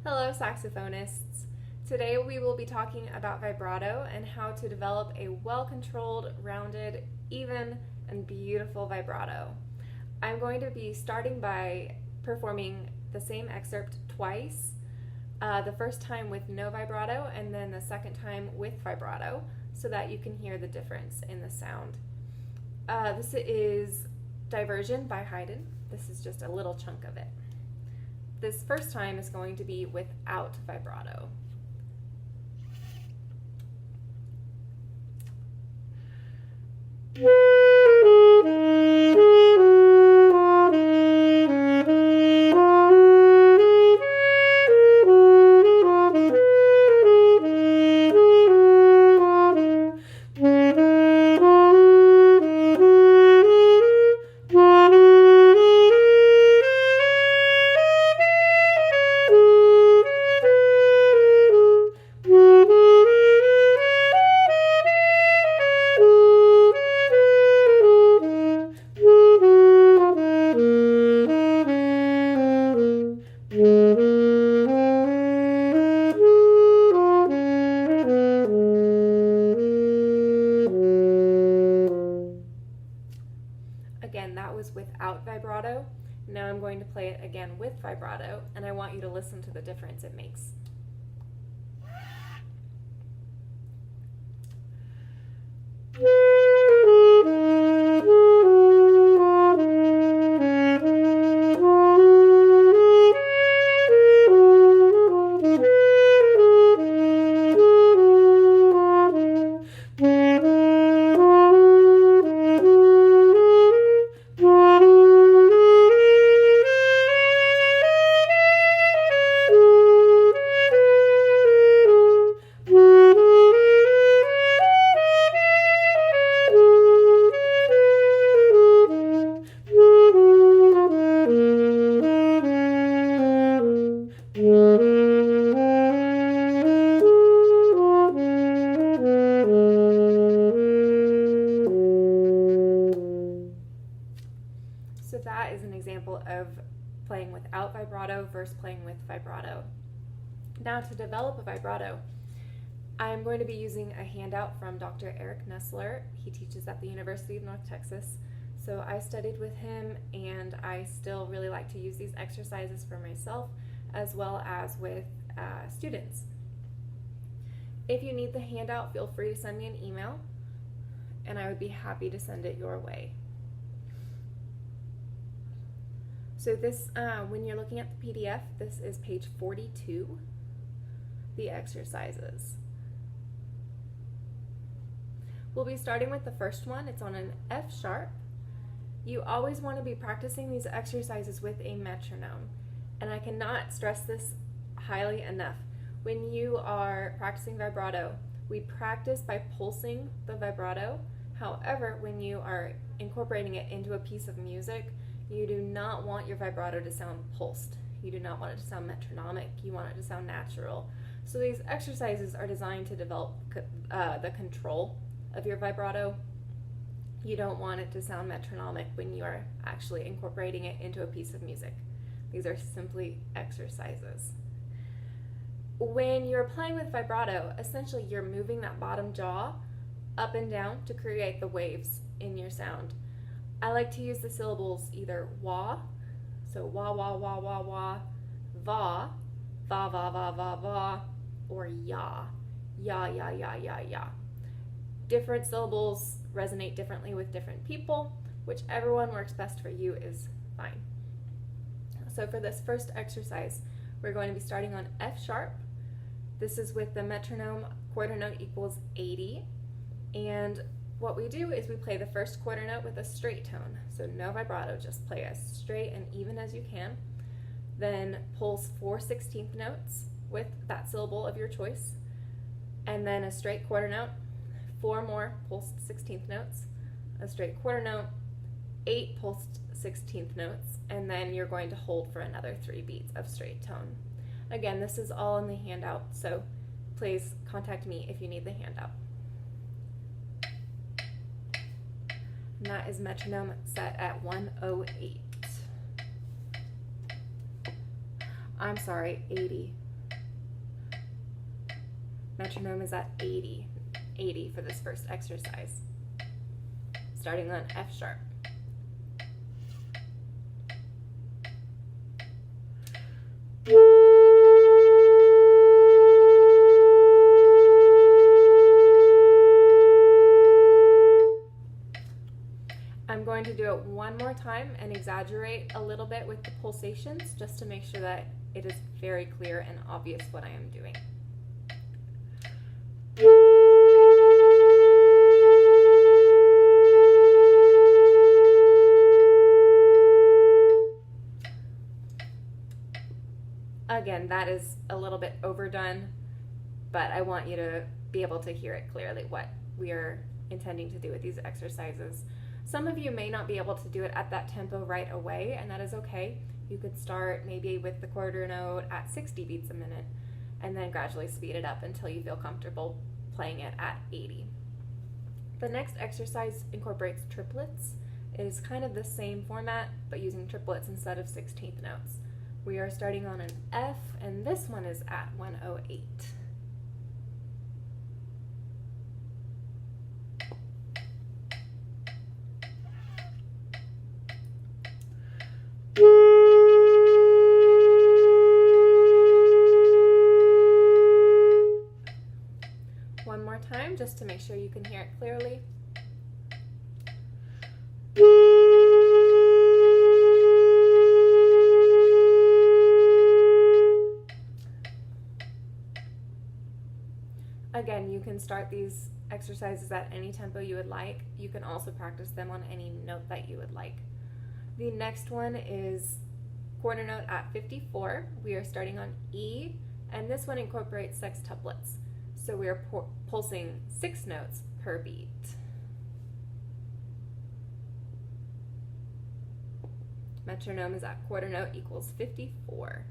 Hello, saxophonists. Today we will be talking about vibrato and how to develop a well-controlled, rounded, even, and beautiful vibrato. I'm going to be starting by performing the same excerpt twice, the first time with no vibrato and then the second time with vibrato, so that you can hear the difference in the sound. This is Diversion by Haydn. This is just a little chunk of it. This first time is going to be without vibrato. Again, that was without vibrato. Now I'm going to play it again with vibrato, and I want you to listen to the difference it makes. So that is an example of playing without vibrato versus playing with vibrato. Now, to develop a vibrato, I'm going to be using a handout from Dr. Eric Nessler. He teaches at the University of North Texas. So I studied with him, and I still really like to use these exercises for myself as well as with students. If you need the handout, feel free to send me an email, and I would be happy to send it your way. So this, when you're looking at the PDF, this is page 42, the exercises. We'll be starting with the first one. It's on an F sharp. You always want to be practicing these exercises with a metronome, and I cannot stress this highly enough. When you are practicing vibrato, we practice by pulsing the vibrato. However, when you are incorporating it into a piece of music, you do not want your vibrato to sound pulsed. You do not want it to sound metronomic. You want it to sound natural. So these exercises are designed to develop the control of your vibrato. You don't want it to sound metronomic when you are actually incorporating it into a piece of music. These are simply exercises. When you're playing with vibrato, essentially you're moving that bottom jaw up and down to create the waves in your sound. I like to use the syllables either wah, so wah, wah, wah, wah, wah, va, va, va, va, va, va, or ya, ya, ya, ya, ya, ya. Different syllables resonate differently with different people. Whichever one works best for you is fine. So for this first exercise, we're going to be starting on F sharp. This is with the metronome quarter note equals 80, and what we do is we play the first quarter note with a straight tone, so no vibrato, just play as straight and even as you can. Then pulse 4 16th notes with that syllable of your choice, and then a straight quarter note, 4 more pulsed 16th notes, a straight quarter note, 8 pulsed 16th notes, and then you're going to hold for another 3 beats of straight tone. Again, this is all in the handout, so please contact me if you need the handout. And that is metronome set at 108. I'm sorry, 80. Metronome is at 80. 80 for this first exercise. Starting on F sharp. I'm going to do it one more time and exaggerate a little bit with the pulsations just to make sure that it is very clear and obvious what I am doing. Again, that is a little bit overdone, but I want you to be able to hear it clearly what we are intending to do with these exercises. Some of you may not be able to do it at that tempo right away, and that is okay. You could start maybe with the quarter note at 60 beats a minute, and then gradually speed it up until you feel comfortable playing it at 80. The next exercise incorporates triplets. It is kind of the same format, but using triplets instead of 16th notes. We are starting on an F, and this one is at 108. One more time, just to make sure you can hear it clearly. Again, you can start these exercises at any tempo you would like. You can also practice them on any note that you would like. The next one is quarter note at 54. We are starting on E, and this one incorporates sextuplets. So we are pulsing 6 notes per beat. Metronome is at quarter note equals 54.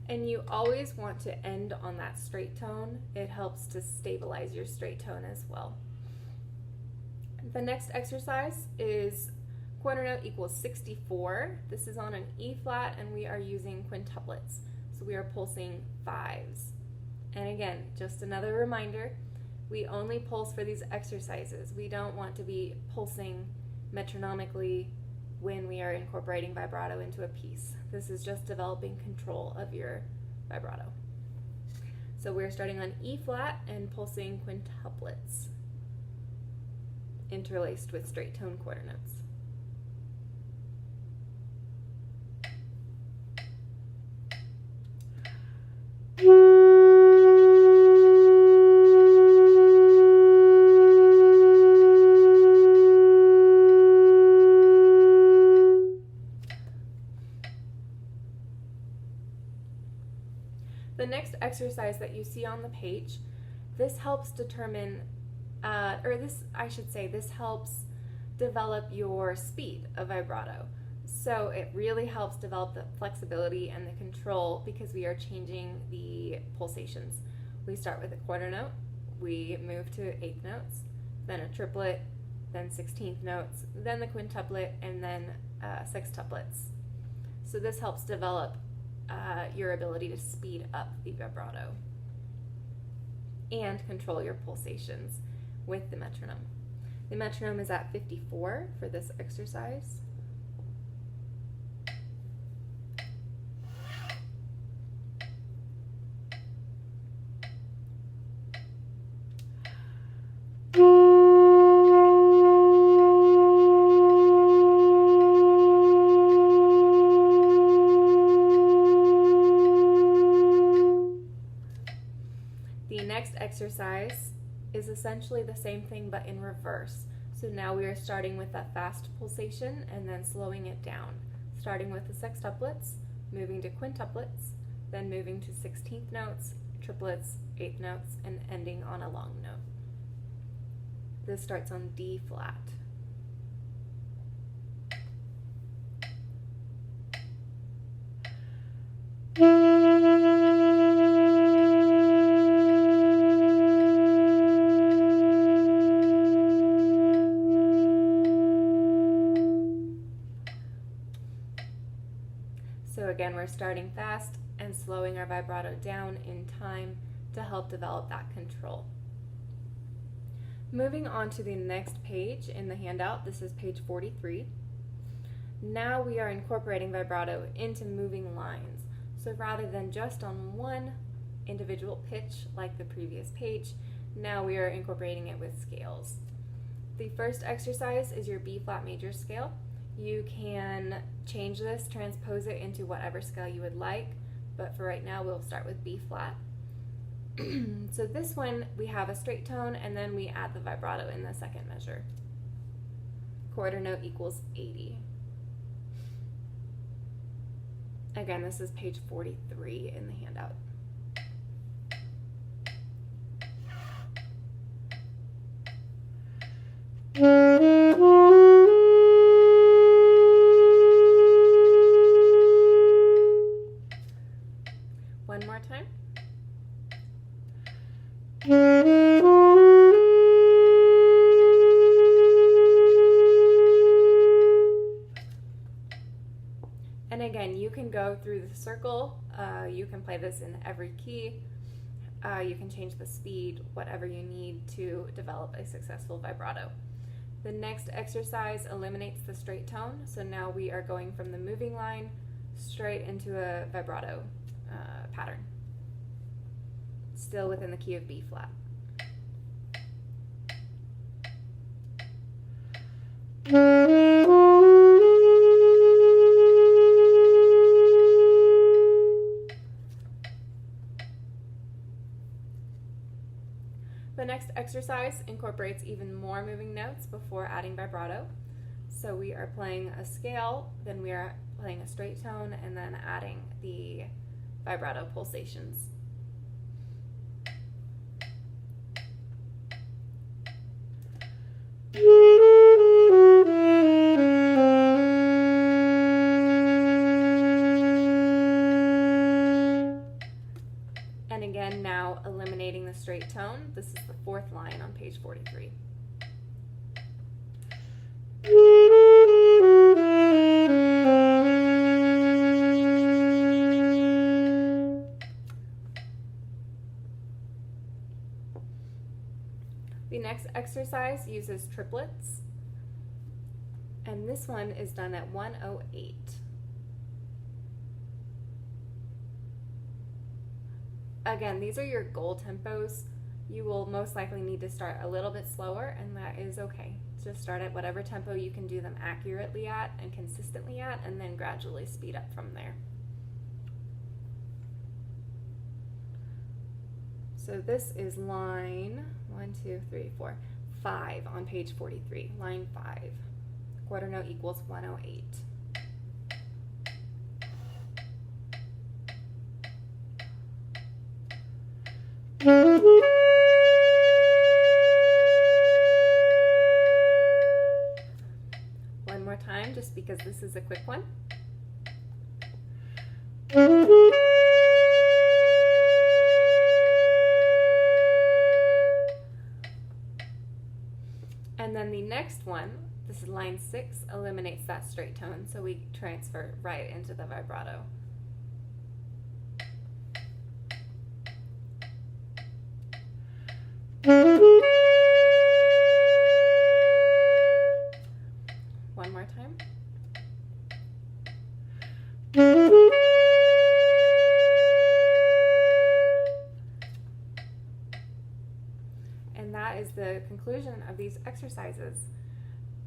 And you always want to end on that straight tone. It helps to stabilize your straight tone as well. The next exercise is quarter note equals 64. This is on an E flat, and we are using quintuplets. So we are pulsing 5s. And again, just another reminder, we only pulse for these exercises. We don't want to be pulsing metronomically when we are incorporating vibrato into a piece. This is just developing control of your vibrato. So we're starting on E flat and pulsing quintuplets, interlaced with straight tone quarter notes. The next exercise that you see on the page, this helps determine, this helps develop your speed of vibrato. So it really helps develop the flexibility and the control because we are changing the pulsations. We start with a quarter note, we move to 8th notes, then a triplet, then 16th notes, then the quintuplet, and then sextuplets. So this helps develop your ability to speed up the vibrato and control your pulsations with the metronome. The metronome is at 54 for this exercise. The next exercise is essentially the same thing but in reverse. So now we are starting with that fast pulsation and then slowing it down. Starting with the sextuplets, moving to quintuplets, then moving to 16th notes, triplets, 8th notes, and ending on a long note. This starts on D flat. So again, we're starting fast and slowing our vibrato down in time to help develop that control. Moving on to the next page in the handout, this is page 43. Now we are incorporating vibrato into moving lines. So rather than just on one individual pitch like the previous page, now we are incorporating it with scales. The first exercise is your B flat major scale. You can change this, transpose it into whatever scale you would like, but for right now we'll start with B flat. So this one, we have a straight tone and then we add the vibrato in the second measure. Quarter note equals 80. Again, this is page 43 in the handout. One more time. And again, you can go through the circle. You can play this in every key. You can change the speed, whatever you need to develop a successful vibrato. The next exercise eliminates the straight tone. So now we are going from the moving line straight into a vibrato pattern. Still within the key of B flat. The next exercise incorporates even more moving notes before adding vibrato. So we are playing a scale, then we are playing a straight tone, and then adding the vibrato pulsations. And again, now eliminating the straight tone. This is the fourth line on page 43. The next exercise uses triplets, and this one is done at 108. Again, these are your goal tempos. You will most likely need to start a little bit slower, and that is okay. Just start at whatever tempo you can do them accurately at and consistently at, and then gradually speed up from there. So this is line 5 on page 43, line 5. Quarter note equals 108. One more time, just because this is a quick one. And then the next one, this is line 6, eliminates that straight tone, so we transfer right into the vibrato. One more time. And that is the conclusion of these exercises.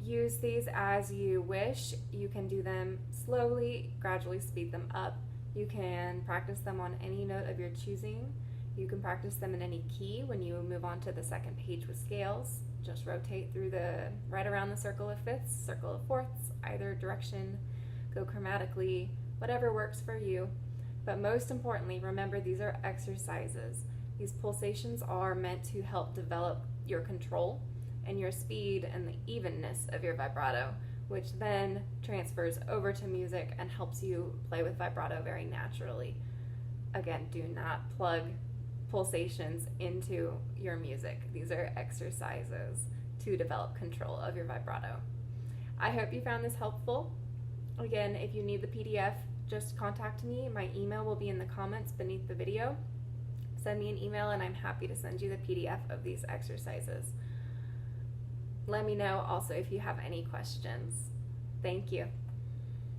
Use these as you wish. You can do them slowly, gradually speed them up. You can practice them on any note of your choosing. You can practice them in any key when you move on to the second page with scales. Just rotate through right around the circle of fifths, circle of fourths, either direction, go chromatically, whatever works for you. But most importantly, remember these are exercises. These pulsations are meant to help develop your control and your speed and the evenness of your vibrato, which then transfers over to music and helps you play with vibrato very naturally. Again, do not plug pulsations into your music. These are exercises to develop control of your vibrato. I hope you found this helpful, Again, if you need the PDF, just contact me. My email will be in the comments beneath the video. Send me an email and I'm happy to send you the PDF of these exercises. Let me know also if you have any questions. Thank you.